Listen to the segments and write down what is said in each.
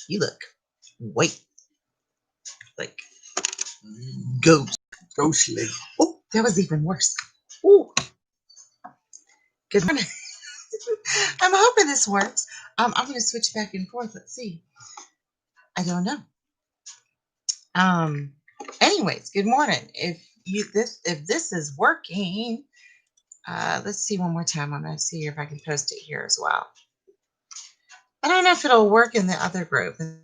You look white, like ghost. Ghostly. Oh, that was even worse. Oh, good morning. I'm hoping this works. I'm going to switch back and forth. Let's see. I don't know. Um. Anyways, good morning. If this is working, let's see one more time. I'm going to see if I can post it here as well. I don't know if it'll work in the other group, in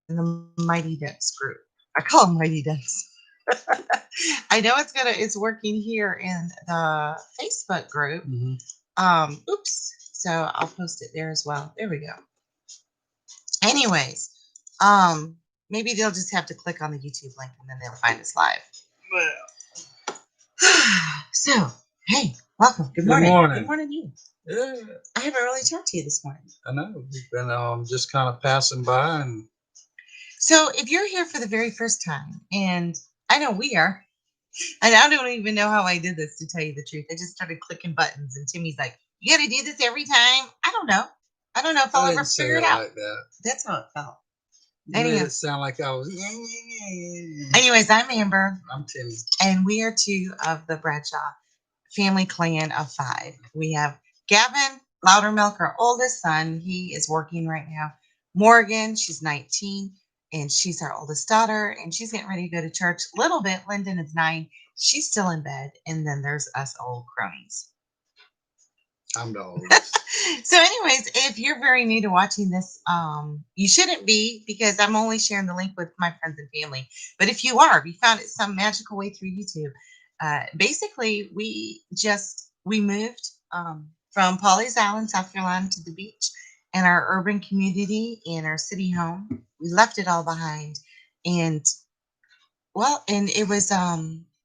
the Mighty Ducks group. I call them Mighty Ducks. I know it's working here in the Facebook group. Oops. So I'll post it there as well. There we go. Anyways, maybe they'll just have to click on the YouTube link and then they'll find us live. So, hey, welcome. Good morning. Good morning to you. Yeah. I haven't really talked to you this morning. I know. We've been just kind of passing by and So if you're here for the very first time, and I know we are, and I don't even know how I did this, to tell you the truth. I just started clicking buttons, and Timmy's like, "You got to do this every time." I don't know. I don't know if I'll ever figure it out. Like that. That's how it felt. You made it sound like I was. Anyways, I'm Amber. I'm Timmy. And we are two of the Bradshaw family clan of 5. We have Gavin Loudermilk, our oldest son. He is working right now. Morgan, she's 19, and she's our oldest daughter, and she's getting ready to go to church a little bit. Lyndon is 9. She's still in bed. And then there's us old cronies. I'm the oldest. So anyways, if you're very new to watching this, you shouldn't be, because I'm only sharing the link with my friends and family. But if you are, if you found it some magical way through YouTube, basically we moved from Pawleys Island, South Carolina, to the beach and our urban community and our city home. We left it all behind. And it was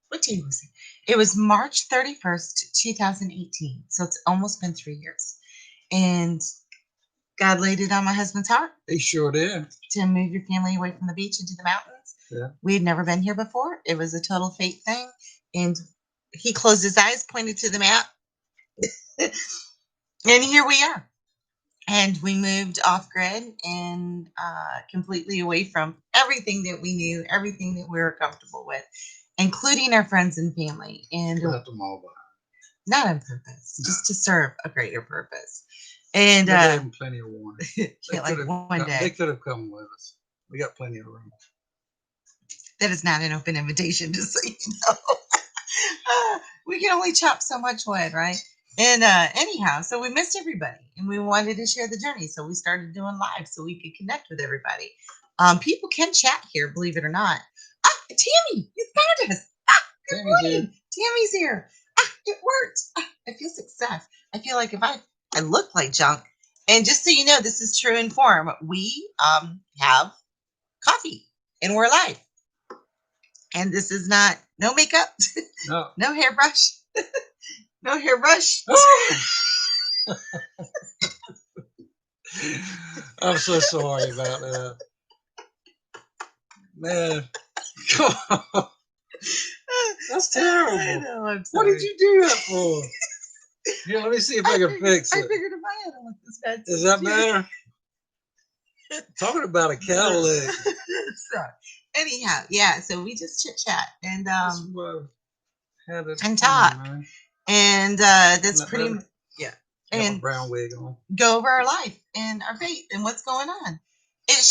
what day was it? It was March 31st, 2018. So it's almost been 3 years. And God laid it on my husband's heart. He sure did. To move your family away from the beach into the mountains. Yeah. We had never been here before. It was a total fate thing. And he closed his eyes, pointed to the map. And here we are. And we moved off grid and completely away from everything that we knew, everything that we were comfortable with, including our friends and family. And left them all behind. Not on purpose, just to serve a greater purpose. And they gave them plenty of warning. One day they could have come with us. We got plenty of room. That is not an open invitation, just so you know. We can only chop so much wood, right? And anyhow, so we missed everybody, and we wanted to share the journey, so we started doing live so we could connect with everybody. People can chat here, believe it or not. Tammy, you found us. Good morning. Tammy's here. It worked. I feel success. I feel like if I look like junk. And just so you know, this is true in form. We have coffee, and we're live. And this is not no makeup, no hairbrush, no hairbrush. I'm so sorry about that, man. That's terrible. I know, I'm sorry. What did you do that for? Here, let me see if I can fix it. I figured in my head I want this bad. Is that better? Talking about a cow leg. Sorry. Anyhow, yeah. So we just chit chat and and talk, and that's pretty much, yeah. And a brown wig on. Go over our life and our faith and what's going on. It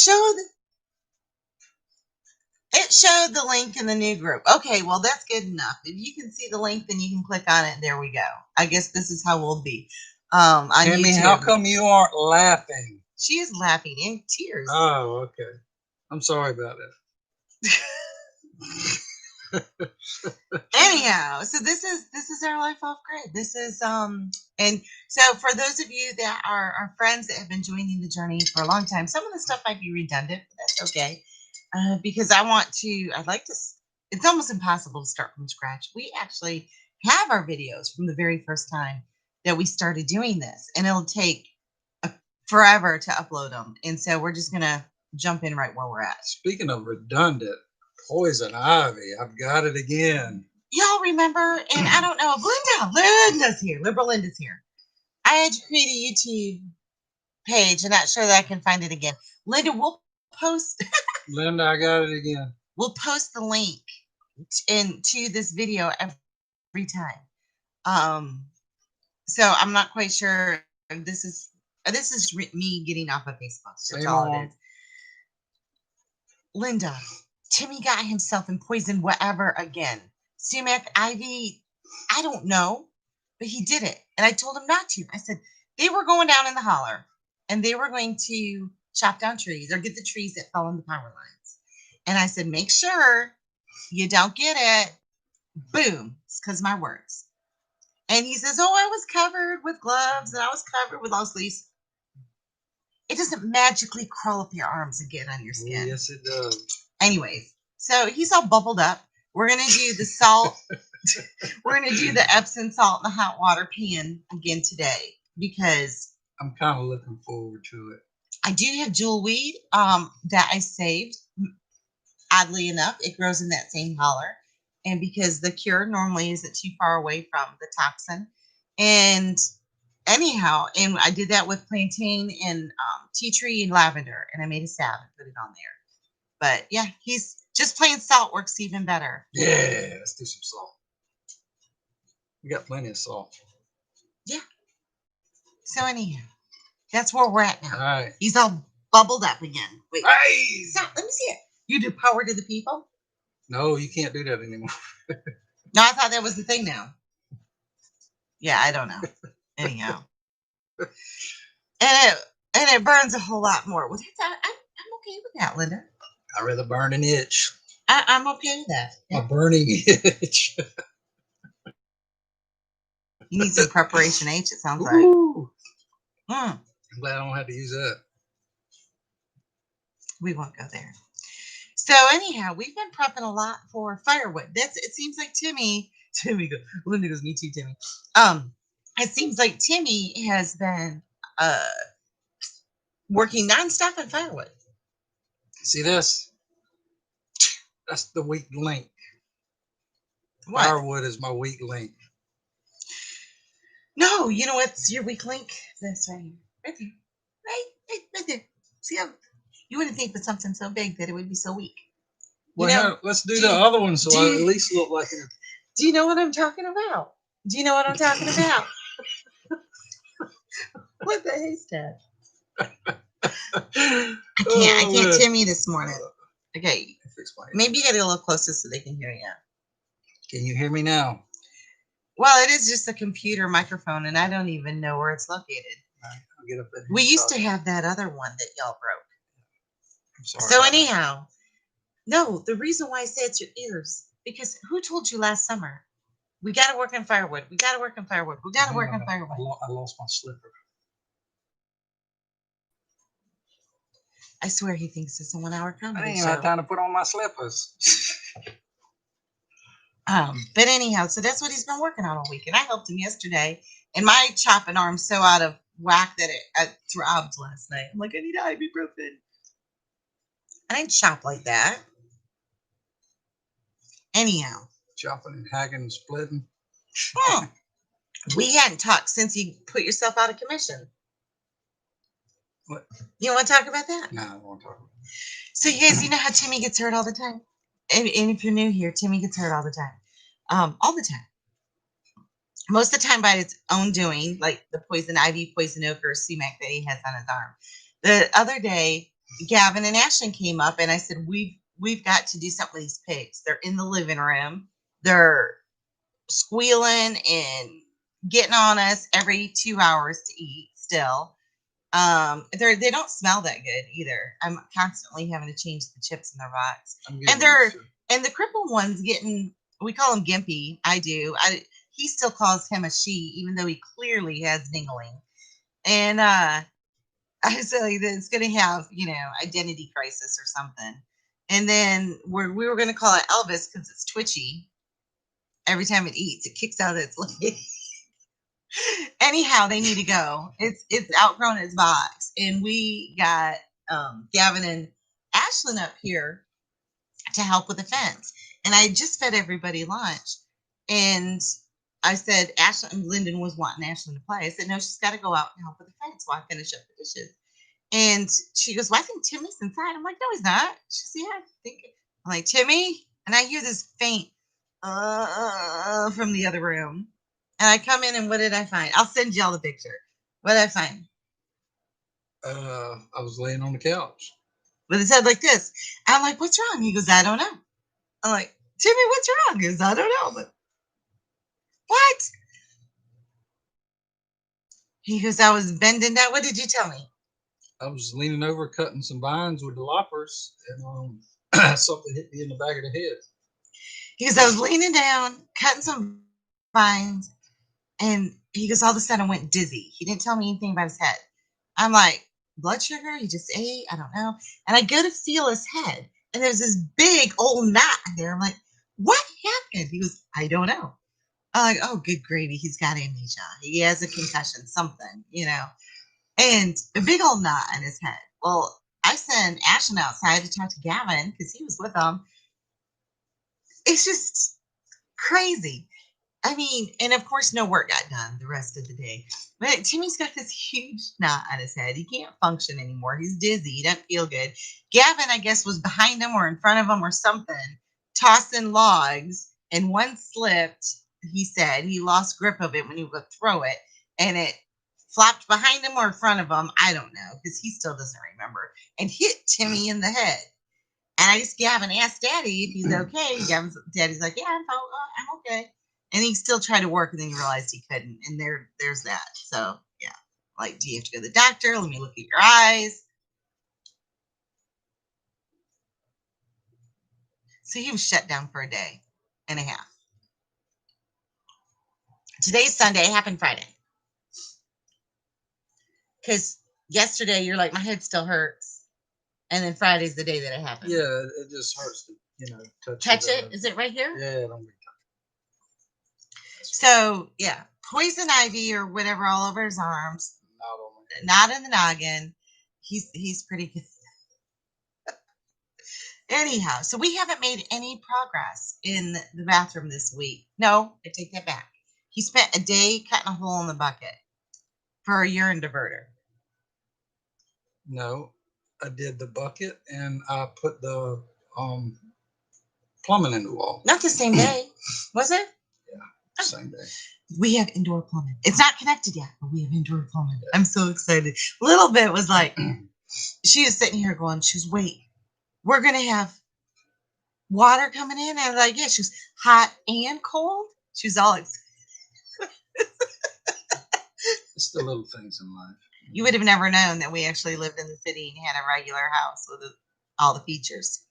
showed the link in the new group. Okay, well that's good enough. If you can see the link, then you can click on it. And there we go. I guess this is how we'll be. On YouTube. How come you aren't laughing? She is laughing in tears. Oh, okay. I'm sorry about that. Anyhow, so this is our life off grid. This is and so for those of you that are our friends that have been joining the journey for a long time, some of the stuff might be redundant, but that's okay. Because I'd like to, it's almost impossible to start from scratch. We actually have our videos from the very first time that we started doing this, and it'll take forever to upload them. And so we're just going to jump in right where we're at. Speaking of redundant, poison ivy, I've got it again. Y'all remember, and I don't know, Linda's here. Liberal Linda's here. I had to create a YouTube page. I'm not sure that I can find it again. Linda, we'll post Linda, I got it again. we'll post the link into this video every time. Um, so I'm not quite sure. This is me getting off of Facebook. That's Same all it on. is. Linda, Timmy got himself in poison whatever again. Sumac, Ivy, I don't know, but he did it. And I told him not to. I said they were going down in the holler and they were going to chop down trees or get the trees that fell on the power lines. And I said, make sure you don't get it. Boom. It's because of my words. And he says, oh, I was covered with gloves and I was covered with long sleeves. It doesn't magically crawl up your arms and get on your Oh, skin. yes, it does. Anyways, so he's all bubbled up. We're going to do the salt. We're going to do the Epsom salt in the hot water pan again today because I'm kind of looking forward to it. I do have jewel weed that I saved. Oddly enough, it grows in that same holler. And because the cure normally isn't too far away from the toxin. And anyhow, and I did that with plantain and tea tree and lavender. And I made a salve and put it on there. But yeah, he's just plain salt works even better. Yeah, let's do some salt. We got plenty of salt. Yeah. So anyhow, that's where we're at All now. right. He's all bubbled up again. Wait, Hey! stop. Let me see it. You do power to the people? No, you can't do that anymore. No, I thought that was the thing now. Yeah, I don't know. Anyhow. And it burns a whole lot more. Well, I'm okay with that, Linda. I'd rather burn an itch. I'm okay with that. A burning itch. You need some preparation H, it sounds like. Ooh. Mm, I'm glad I don't have to use that. we won't go there. So anyhow, we've been prepping a lot for firewood. It seems like Linda goes, me too, Timmy. It seems like Timmy has been working nonstop on firewood. See this? That's the weak link. What? Firewood is my weak link. No, you know what's your weak link? This right here. Right there. Right there. See how you wouldn't think with something so big that it would be so weak. Well, You know, yeah, let's do the other one so I at least look like it. do you know what I'm talking about? Do you know what I'm talking about? What the haystack? I can't Timmy this morning. Okay. Maybe you gotta get a little closer so they can hear you. Can you hear me now? Well, it is just a computer microphone, and I don't even know where it's located. All right, I'll get up there. We used to have that other one that y'all broke. I'm sorry. So anyhow, no, the reason why I say it's your ears, because who told you last summer? We got to work on firewood. We got to work on firewood. We got to work on firewood. I lost my slipper. I swear he thinks it's a 1 hour I comedy didn't even show. have time to put on my slippers. But anyhow, so that's what he's been working on all week. And I helped him yesterday. And my chopping arm's so out of whack that it throbbed last night. I'm like, I need ibuprofen. I didn't chop like that. Anyhow. Chopping and hacking and splitting. We hadn't talked since you put yourself out of commission. What? You don't want to talk about that? No, I don't want to talk about it. So you guys, you know how Timmy gets hurt all the time? And if you're new here, Timmy gets hurt all the time. All the time. Most of the time by its own doing, like the poison ivy, poison oak, or sumac that he has on his arm. The other day, Gavin and Ashlyn came up and I said, we've got to do something with these pigs. They're in the living room. They're squealing and getting on us every 2 hours to eat still. They don't smell that good either. I'm constantly having to change the chips in their box. And the crippled one's getting, we call him Gimpy. I do. He still calls him a she, even though he clearly has dingling. And I say that it's going to have, identity crisis or something. And then we were going to call it Elvis because it's twitchy. Every time it eats, it kicks out its leg. Anyhow, they need to go. It's outgrown its box. And we got Gavin and Ashlyn up here to help with the fence. And I just fed everybody lunch. And I said, Lyndon was wanting Ashlyn to play. I said, no, she's got to go out and help with the fence while I finish up the dishes. And she goes, well, I think Timmy's inside. I'm like, no, he's not. She says, yeah, I think. I'm like, Timmy? And I hear this faint from the other room. And I come in, and what did I find? I'll send y'all the picture. What did I find? I was laying on the couch. With his head like this. And I'm like, what's wrong? He goes, I don't know. I'm like, Timmy, what's wrong? He goes, I don't know. I'm like, what? He goes, I was bending down. What did you tell me? I was leaning over cutting some vines with the loppers, and something hit me in the back of the head. He goes, I was leaning down, cutting some vines, and he goes, all of a sudden I went dizzy. He didn't tell me anything about his head. I'm like, blood sugar? He just ate? I don't know. And I go to feel his head, and there's this big old knot there. I'm like, what happened? He goes, I don't know. I'm like, oh, good gravy. He's got amnesia. He has a concussion, something, and a big old knot in his head. Well, I sent Ashton outside to talk to Gavin because he was with him. It's just crazy. I mean, and of course, no work got done the rest of the day. But Timmy's got this huge knot on his head. He can't function anymore. He's dizzy. He doesn't feel good. Gavin, I guess, was behind him or in front of him or something, tossing logs, and one slipped. He said he lost grip of it when he would throw it, and it flopped behind him or in front of him. I don't know because he still doesn't remember, and hit Timmy in the head. And I just Gavin asked Daddy if he's okay. Daddy's like, yeah, I'm okay. And he still tried to work, and then he realized he couldn't. And there's that. So yeah, like, do you have to go to the doctor? Let me look at your eyes. So he was shut down for a day and a half. Today's Sunday. It happened Friday. Because yesterday you're like, my head still hurts, and then Friday's the day that it happened. Yeah, it just hurts to touch it. Is it right here? Yeah, don't be. So yeah, poison ivy or whatever all over his arms. Not in the noggin. He's pretty good. Anyhow, so we haven't made any progress in the bathroom this week. No, I take that back. He spent a day cutting a hole in the bucket for a urine diverter. No, I did the bucket and I put the plumbing in the wall. Not the same day, was it? Yeah, same day. We have indoor plumbing. It's not connected yet, but we have indoor plumbing. Yeah. I'm so excited. Little bit was like, she was sitting here going, she was, wait, we're going to have water coming in? And I was like, yeah. She was hot and cold. She was all excited. It's the little things in life. You would have never known that we actually lived in the city and had a regular house with all the features.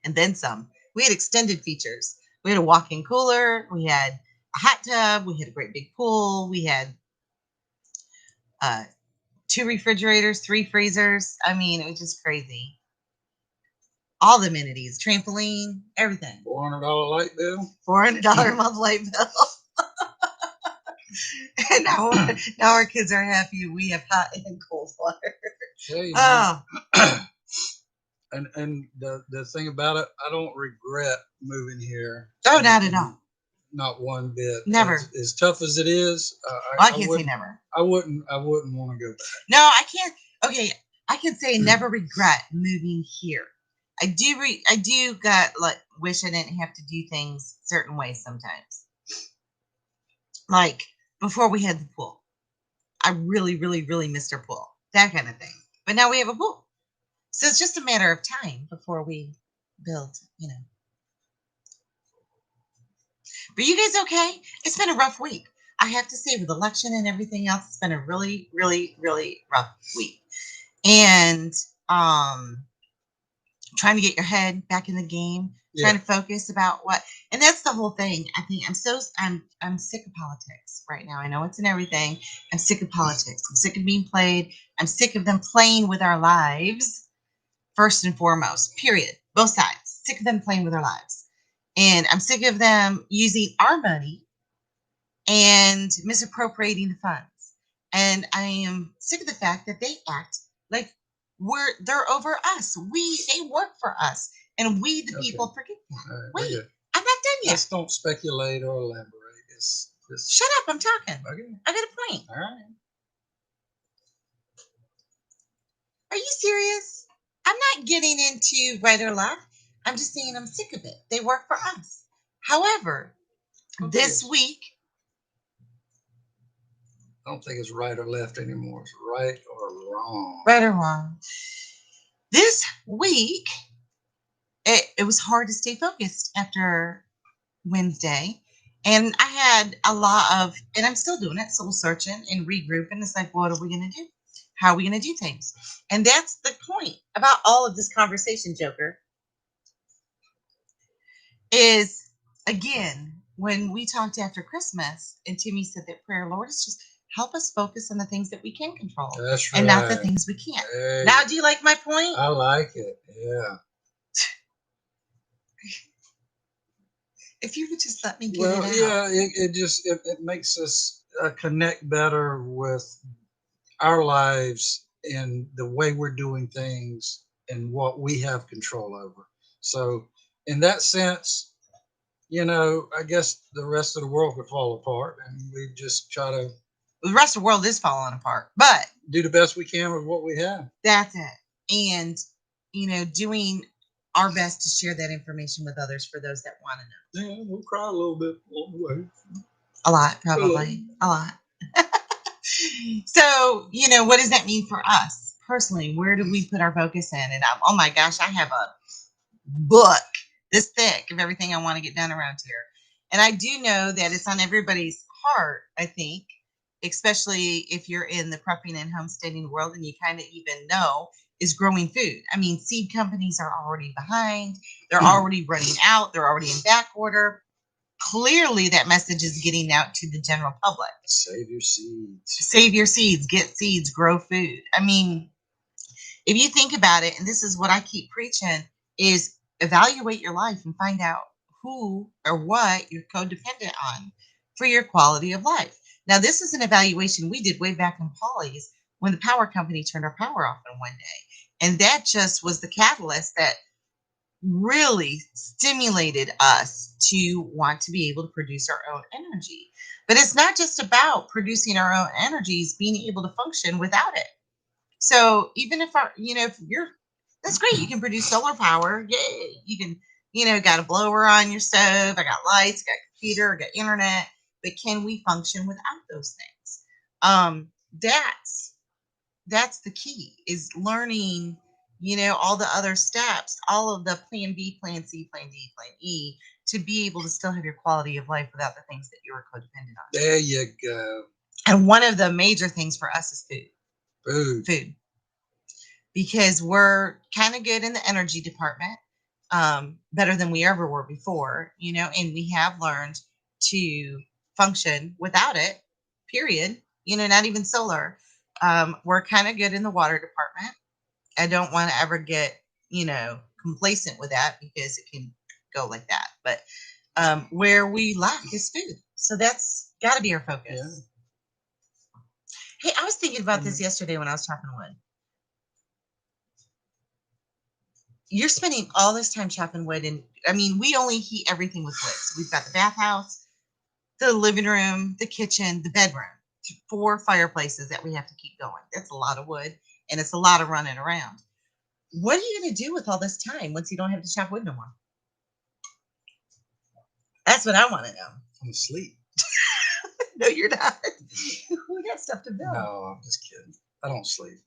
And then some. We had extended features. We had a walk-in cooler. We had a hot tub. We had a great big pool. We had 2 refrigerators, 3 freezers. I mean, it was just crazy. All the amenities, trampoline, everything. $400 light bill. $400 a month light bill. And now our kids are happy. We have hot and cold water. Hey, oh. And the thing about it, I don't regret moving here. Oh, not at all. Not one bit. Never. As tough as it is, I can't say never. I wouldn't want to go back. No, I can't. Okay, I can say never regret moving here. I do wish I didn't have to do things certain ways sometimes. Like before we had the pool. I really, really, really missed our pool. That kind of thing. But now we have a pool. So it's just a matter of time before we build, But you guys okay? It's been a rough week. I have to say, with election and everything else, it's been a really, really, really rough week. And trying to get your head back in the game, trying to focus about what, and that's the whole thing. I think I'm sick of politics right now. I know it's in everything. I'm sick of politics. I'm sick of being played. I'm sick of them playing with our lives, first and foremost, period. Both sides. Sick of them playing with our lives. And I'm sick of them using our money and misappropriating the funds. And I am sick of the fact that they act like they're over us. They work for us, and we the people forget that. Wait, I'm not done yet. Just don't speculate or elaborate. Shut up! I'm talking. Okay. I got a point. All right. Are you serious? I'm not getting into right or left. I'm just saying I'm sick of it. They work for us. However, I don't think this it's, week, I don't think it's right or left anymore. It's right or wrong. right or wrong, this week, it was hard to stay focused after Wednesday. And I had a lot of, and I'm still doing it, soul searching and regrouping. It's like, what are we going to do? How are we going to do things? And that's the point about all of this conversation, Joker, is again, when we talked after Christmas and Timmy said that prayer, Lord, is just help us focus on the things that we can control That's and not the right. things we can't. There Now, you do you like my point? I like it. Yeah. If you would just let me get it Well, out. yeah, it makes us connect better with our lives and the way we're doing things and what we have control over. So, in that sense, I guess the rest of the world could fall apart, and we just try to The rest of the world is falling apart, but do the best we can with what we have. that's it. And, doing our best to share that information with others for those that want to know. Yeah, we'll cry a little bit along the way. A lot, probably. A lot. So, what does that mean for us personally? Where do we put our focus in? And oh my gosh, I have a book this thick of everything I want to get done around here. And I do know that it's on everybody's heart, I think, especially if you're in the prepping and homesteading world and you kind of even know is growing food. I mean, seed companies are already behind, they're already running out, they're already in back order. Clearly, that message is getting out to the general public. Save your seeds. Save your seeds, get seeds, grow food. I mean, if you think about it, and this is what I keep preaching, is evaluate your life and find out who or what you're codependent on for your quality of life. Now, this is an evaluation we did way back in Polly's when the power company turned our power off in one day. And that just was the catalyst that really stimulated us to want to be able to produce our own energy. But it's not just about producing our own energies, being able to function without it. So even if if you're, that's great. You can produce solar power. Yay. You can, got a blower on your stove. I got lights, got a computer, got internet. But can we function without those things? Um, that's that's the key is learning, all the other steps, all of the plan B, plan C, plan D, plan E, to be able to still have your quality of life without the things that you are codependent on. There you go. And one of the major things for us is food. Food. Food. Because we're kind of good in the energy department, better than we ever were before, and we have learned to function without it, period. Not even solar. We're kind of good in the water department. I don't want to ever get, complacent with that because it can go like that. But where we lack is food. So that's got to be our focus. Yeah. Hey, I was thinking about this yesterday when I was chopping wood. You're spending all this time chopping wood, and I mean, we only heat everything with wood. So we've got the bathhouse, the living room, the kitchen, the bedroom, 4 fireplaces that we have to keep going. That's a lot of wood, and it's a lot of running around. What are you going to do with all this time once you don't have to chop wood no more? That's what I want to know. I'm asleep. No, you're not. We got stuff to build. No, I'm just kidding. I don't sleep.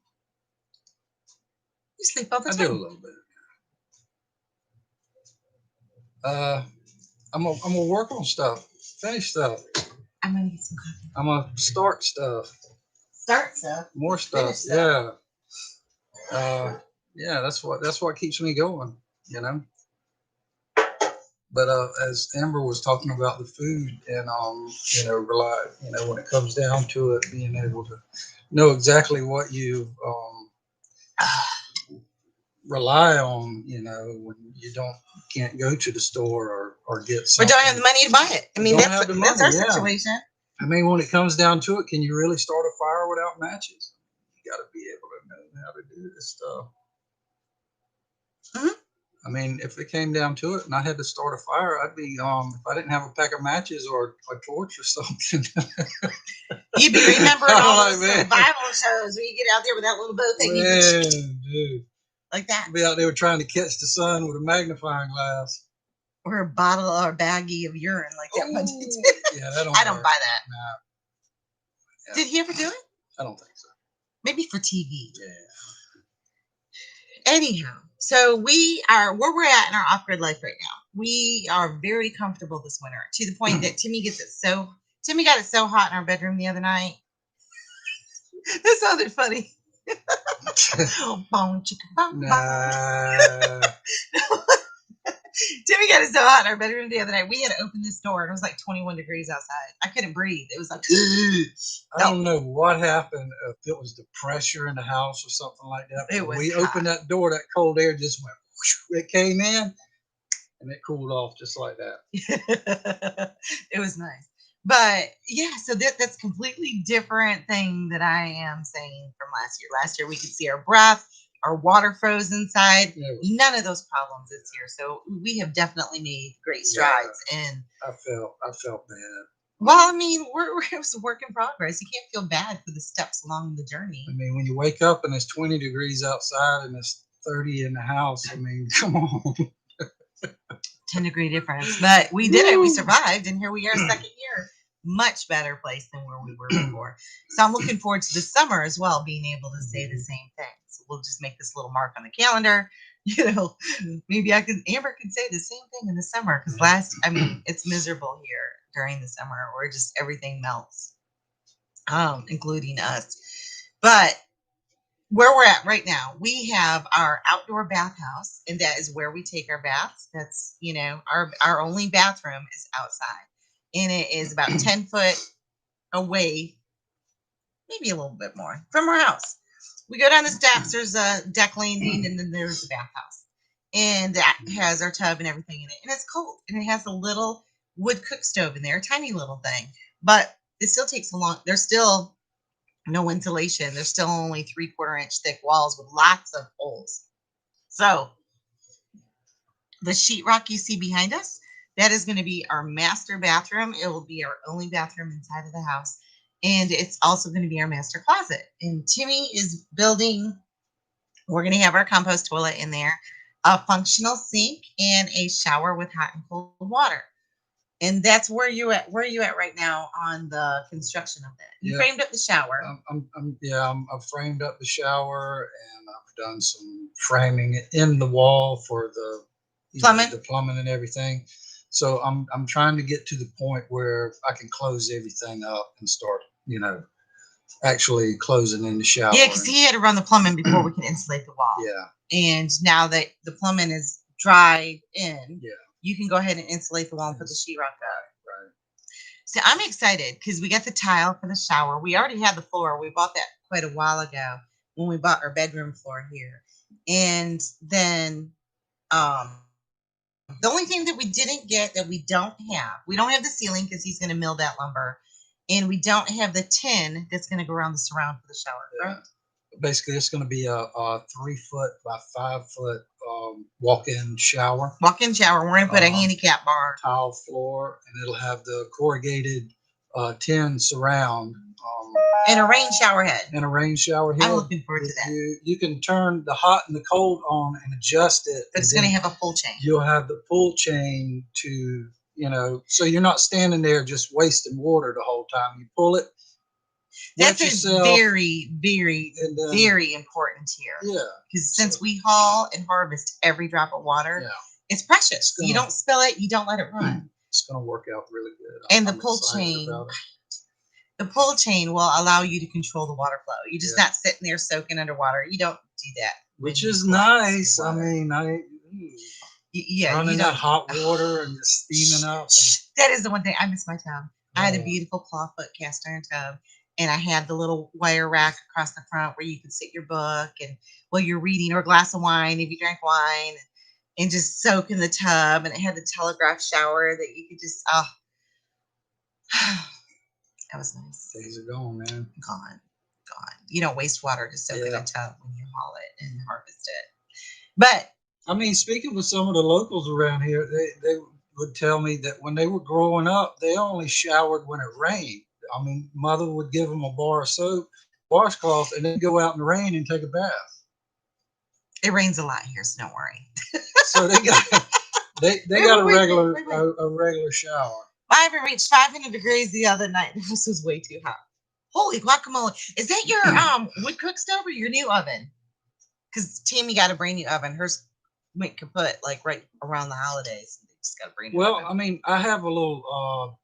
You sleep all the I time. do a little bit. I'm gonna work on stuff, finish stuff. I'm going to get some coffee. I'm gonna start stuff, Start stuff. more stuff. Finish stuff. Yeah. That's what keeps me going. But as Amber was talking about the food and rely, when it comes down to it, being able to know exactly what you rely on, when you can't go to the store or get Or something. don't have the money to buy it. I mean, Don't have the that's money, our yeah. situation. I mean, when it comes down to it, can you really start a fire without matches? You got to be able to know how to do this stuff. Mm-hmm. I mean, if it came down to it and I had to start a fire, I'd be if I didn't have a pack of matches or a torch or something. You'd be remembering all I'm those like, man, survival shows where you get out there with that little boat thing, you man, dude, like that, I'd be out there trying to catch the sun with a magnifying glass. or a bottle or a baggie of urine like that one. Oh, yeah, that don't I don't work. buy that. Nah, yeah, Did he ever do it? I don't think so. Maybe for TV. Yeah. Anyhow, so we are where we're at in our off-grid life right now. We are very comfortable this winter to the point that Timmy got it so hot in our bedroom the other night. That sounded funny. Bong, chicka, bong, bong. Nah. Timmy got it so hot in our bedroom the other night. We had to open this door and it was like 21 degrees outside. I couldn't breathe. It was like, I don't know what happened, if it was the pressure in the house or something like that. It When was we hot. opened that door, that cold air just went, whoosh, it came in and it cooled off just like that. It was nice. But yeah, so that's completely different thing that I am saying from last year. Last year we could see our breath, our water froze inside. Yeah, None of those problems this year. So we have definitely made great strides. And I felt bad. well, I mean, it was a work in progress. You can't feel bad for the steps along the journey. I mean, when you wake up and it's 20 degrees outside and it's 30 in the house, I mean, come on. 10-degree difference. But we did it. We Woo. survived. And here we are, second year. Much better place than where we were before. So I'm looking forward to the summer as well, being able to say the same thing. So we'll just make this little mark on the calendar. Maybe Amber can say the same thing in the summer because it's miserable here during the summer where just everything melts, including us. But where we're at right now, we have our outdoor bathhouse, and that is where we take our baths. That's, our only bathroom is outside, and it is about 10 foot away, maybe a little bit more from our house. We go down the steps, there's a deck landing, and then there's the bathhouse. And that has our tub and everything in it. And it's cold, and it has a little wood cook stove in there, a tiny little thing. But it still takes there's still no insulation. There's still only 3/4 inch thick walls with lots of holes. So the sheetrock you see behind us, that is going to be our master bathroom. It will be our only bathroom inside of the house. And it's also going to be our master closet. And Timmy is building, we're going to have our compost toilet in there, a functional sink, and a shower with hot and cold water. And that's where you at. Where are you at right now on the construction of that? You framed up the shower. I've framed up the shower and I've done some framing in the wall for the Plumbing. the plumbing and everything. So I'm trying to get to the point where I can close everything up and start, actually closing in the shower. Yeah, because he had to run the plumbing before we can insulate the wall. Yeah. And now that the plumbing is dried in, Yeah. you can go ahead and insulate the wall and put the sheetrock up. Right. So I'm excited because we got the tile for the shower. We already had the floor. We bought that quite a while ago when we bought our bedroom floor here. And then the only thing that we didn't get that we don't have the ceiling because he's going to mill that lumber. And we don't have the tin that's going to go around the surround for the shower. Right? Basically, it's going to be a 3 foot by 5 foot walk-in shower. Walk-in shower. We're going to put a handicap bar. Tile floor, and it'll have the corrugated tin surround. And a rain shower head. I'm looking forward to that. You can turn the hot and the cold on and adjust it. But it's going to have a pull chain. You'll have the pull chain to, so you're not standing there just wasting water the whole time. You pull it. That's very, very, very important here. Yeah. Because since we haul and harvest every drop of water, it's precious. You don't spill it. You don't let it run. It's going to work out really good. And the pull chain will allow you to control the water flow. You're just not sitting there soaking underwater. You don't do that. Which is nice. I mean, running that hot water and just steaming up. That is the one thing. I miss my tub. I had a beautiful clawfoot cast iron tub. And I had the little wire rack across the front where you could sit your book and while you're reading, or a glass of wine if you drank wine, and just soak in the tub. And it had the telegraph shower that you could just, that was nice. Days are gone, man. Gone. You don't waste water to soak in a tub when you haul it and harvest it. But I mean, speaking with some of the locals around here, they would tell me that when they were growing up, they only showered when it rained. I mean, mother would give them a bar of soap, washcloth, and then go out in the rain and take a bath. It rains a lot here, so don't worry. So they got they Wait, got wait, wait, wait, wait, wait. a regular shower. I haven't reached 500 degrees the other night. This is way too hot. Holy guacamole! Is that your wood cook stove or your new oven? Because Tammy got a brand new oven. Hers went kaput like right around the holidays. They just got a brand new Well, oven. I mean, I have a little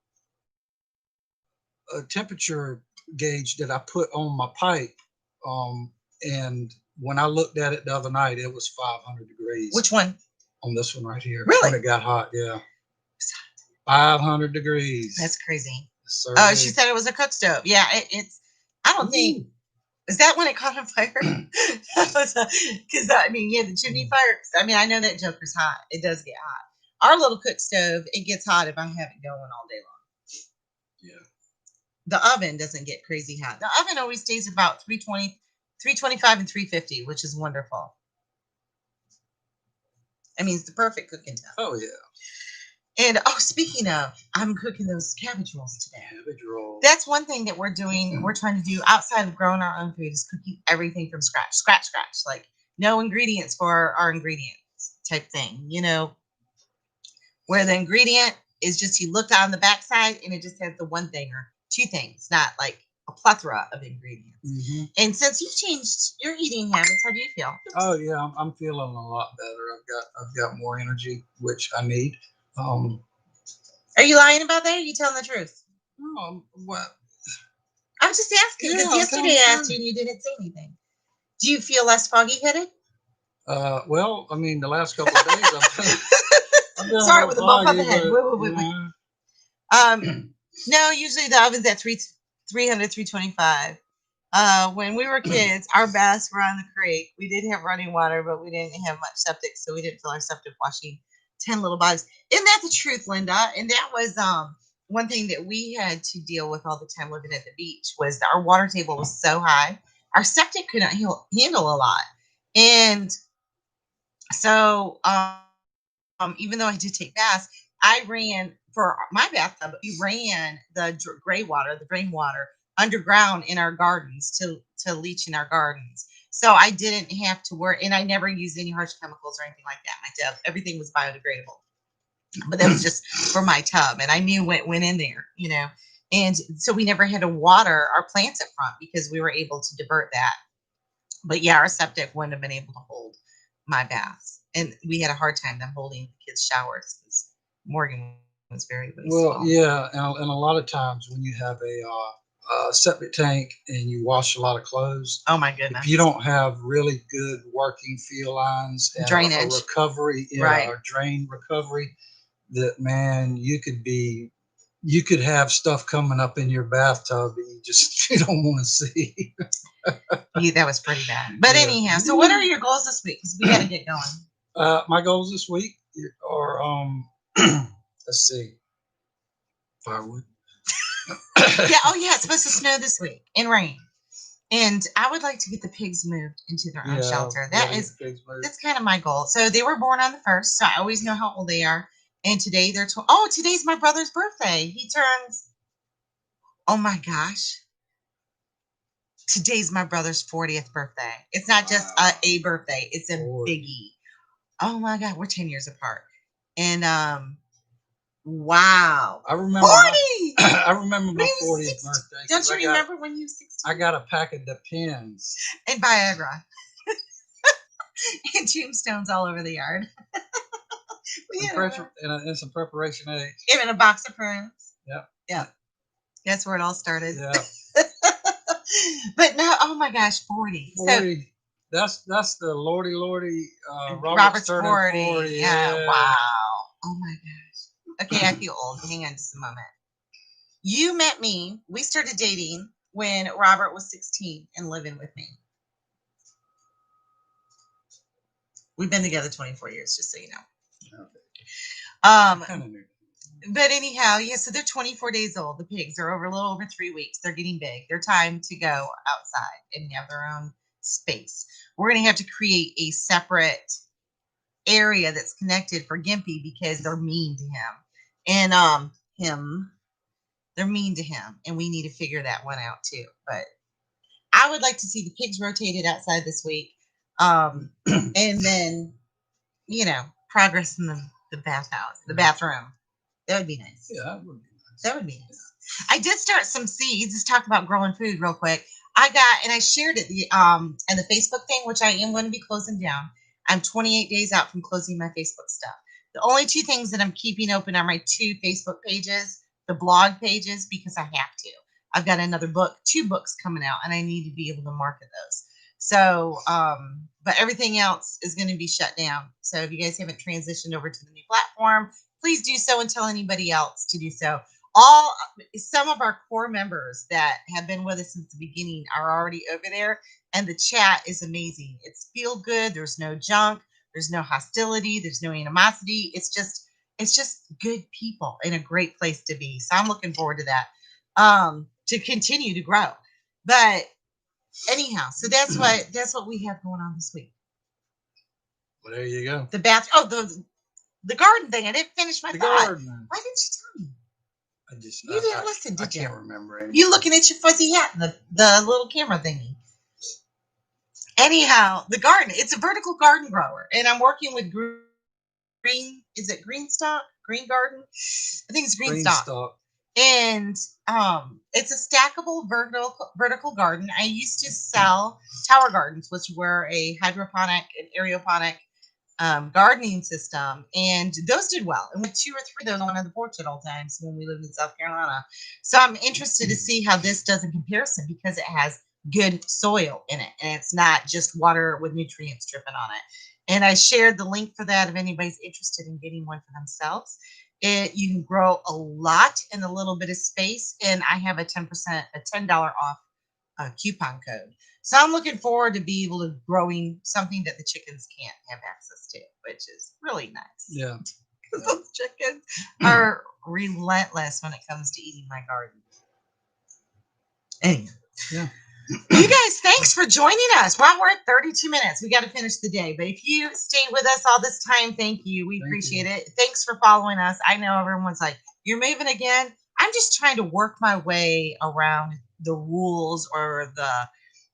a temperature gauge that I put on my pipe, um, and when I looked at it the other night, it was 500 degrees. Which one? On this one right here. Really? When it got hot, yeah. 500 degrees. That's crazy. Sir. Oh, she said it was a cook stove. Yeah, it's. I don't think. Is that when it caught on fire? Because I mean, yeah, the chimney fire. I mean, I know that Joker's hot. It does get hot. Our little cook stove, it gets hot if I have it going all day long. Yeah. The oven doesn't get crazy hot. The oven always stays about 320, 325, and 350, which is wonderful. I mean, it's the perfect cooking time. Oh yeah. And speaking of, I'm cooking those cabbage rolls today. Cabbage rolls. That's one thing that we're doing. We're trying to do outside of growing our own food is cooking everything from scratch, like no ingredients for our ingredients type thing. You know, where the ingredient is just you look on the backside and it just has the one thing or two things, not like a plethora of ingredients. Mm-hmm. And since you've changed your eating habits, how do you feel? Oh yeah, I'm feeling a lot better. I've got more energy, which I need. Are you lying about that? Or are you telling the truth? What? I'm just asking because yesterday I asked you and you didn't say anything. Do you feel less foggy headed? Well, I mean, the last couple of days I've been Sorry, with a bump on the head. Wait. No, usually the oven's at 300, 325. When we were kids, our baths were on the creek. We did have running water, but we didn't have much septic, so we didn't fill our septic washing 10 little bodies. Isn't that the truth, Linda? And that was one thing that we had to deal with all the time living at the beach was that our water table was so high, our septic could not handle a lot. And so even though I did take baths, I ran for my bathtub. We ran the gray water, the drain water, underground in our gardens to leach in our gardens. So I didn't have to worry, and I never used any harsh chemicals or anything like that. My tub, everything was biodegradable, but that was just for my tub, and I knew what went in there, you know. And so we never had to water our plants up front because we were able to divert that. But yeah, our septic wouldn't have been able to hold my baths, and we had a hard time them holding the kids' showers because Morgan was very Well, small. yeah, and a lot of times when you have a septic tank and you wash a lot of clothes, Oh my goodness! if you don't have really good working field lines and Drainage. a recovery, Right. or drain recovery, that man, you could have stuff coming up in your bathtub that you just you don't want to see. Yeah, that was pretty bad. But Yeah. anyhow, so what are your goals this week? Because we got to get going. My goals this week are let's see, firewood. Yeah. Oh yeah, it's supposed to snow this week and rain. And I would like to get the pigs moved into their own shelter. That's kind of my goal. So they were born on the 1st, so I always know how old they are. And today they're today's my brother's birthday. He turns. Oh my gosh. Today's my brother's 40th birthday. It's not just a birthday; it's a 40. biggie. Oh my God, we're 10 years apart. And wow, I remember 40. I remember my 40th birthday. Don't you remember when you were 16? I got a pack of Depends And Viagra. And tombstones all over the yard. and some preparation eggs. Even a box of prunes. Yep. Yeah. That's where it all started. Yeah. But no, oh my gosh, 40. 40. So, that's the Lordy. Robert's 40. 40. Yeah. Wow. Oh my gosh. Okay, I feel old. Hang on just a moment. You met me. We started dating when Robert was 16 and living with me. We've been together 24 years, just so you know. Okay. But anyhow, yeah, so they're 24 days old. The pigs are over a little over 3 weeks. They're getting big. They're time to go outside and have their own space. We're going to have to create a separate area that's connected for Gimpy because they're mean to him. And they're mean to him, and we need to figure that one out too. But I would like to see the pigs rotated outside this week. And then, progress in the bathhouse, the bathroom. That would be nice. Yeah, that would be nice. That would be nice. I did start some seeds. Let's talk about growing food real quick. I shared it in the Facebook thing, which I am going to be closing down. I'm 28 days out from closing my Facebook stuff. The only two things that I'm keeping open are my 2 Facebook pages, the blog pages, because I have to. I've got another book, 2 books coming out, and I need to be able to market those. So, but everything else is going to be shut down. So if you guys haven't transitioned over to the new platform, please do so and tell anybody else to do so. Some of our core members that have been with us since the beginning are already over there, and the chat is amazing. It's feel good. There's no junk. There's no hostility. There's no animosity. It's just good people and a great place to be. So I'm looking forward to that, to continue to grow. But anyhow, so that's what we have going on this week. Well, there you go. The garden thing. I didn't finish my thought. Garden. Why didn't you tell me? You didn't listen, did you? I can't remember anything. You looking at your fuzzy hat and the little camera thingy. Anyhow, the garden. It's a vertical garden grower, and I'm working with green. Is it Greenstock? Green Garden? I think it's Greenstock. And it's a stackable vertical garden. I used to sell tower gardens, which were a hydroponic and aeroponic gardening system, and those did well. And with 2 or 3 of those on the porch at all times when we lived in South Carolina. So I'm interested to see how this does in comparison, because it has good soil in it, and it's not just water with nutrients dripping on it. And I shared the link for that if anybody's interested in getting one for themselves. You can grow a lot in a little bit of space, and I have a $10 off coupon code. So I'm looking forward to be able to growing something that the chickens can't have access to, which is really nice. Yeah. Because those chickens are relentless when it comes to eating my garden. Anyway. Yeah. You guys, thanks for joining us. Well, we're at 32 minutes. We got to finish the day. But if you stayed with us all this time, thank you. We appreciate it. Thanks for following us. I know everyone's like, you're moving again. I'm just trying to work my way around the rules or the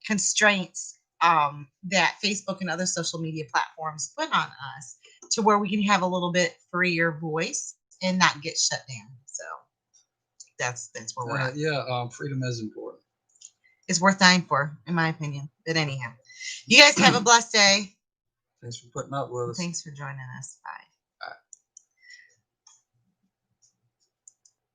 constraints that Facebook and other social media platforms put on us, to where we can have a little bit freer voice and not get shut down. So that's where we're at. Yeah, freedom is important. It's worth dying for, in my opinion. But anyhow, you guys have a blessed day. Thanks for putting up with us. Thanks for joining us. Bye.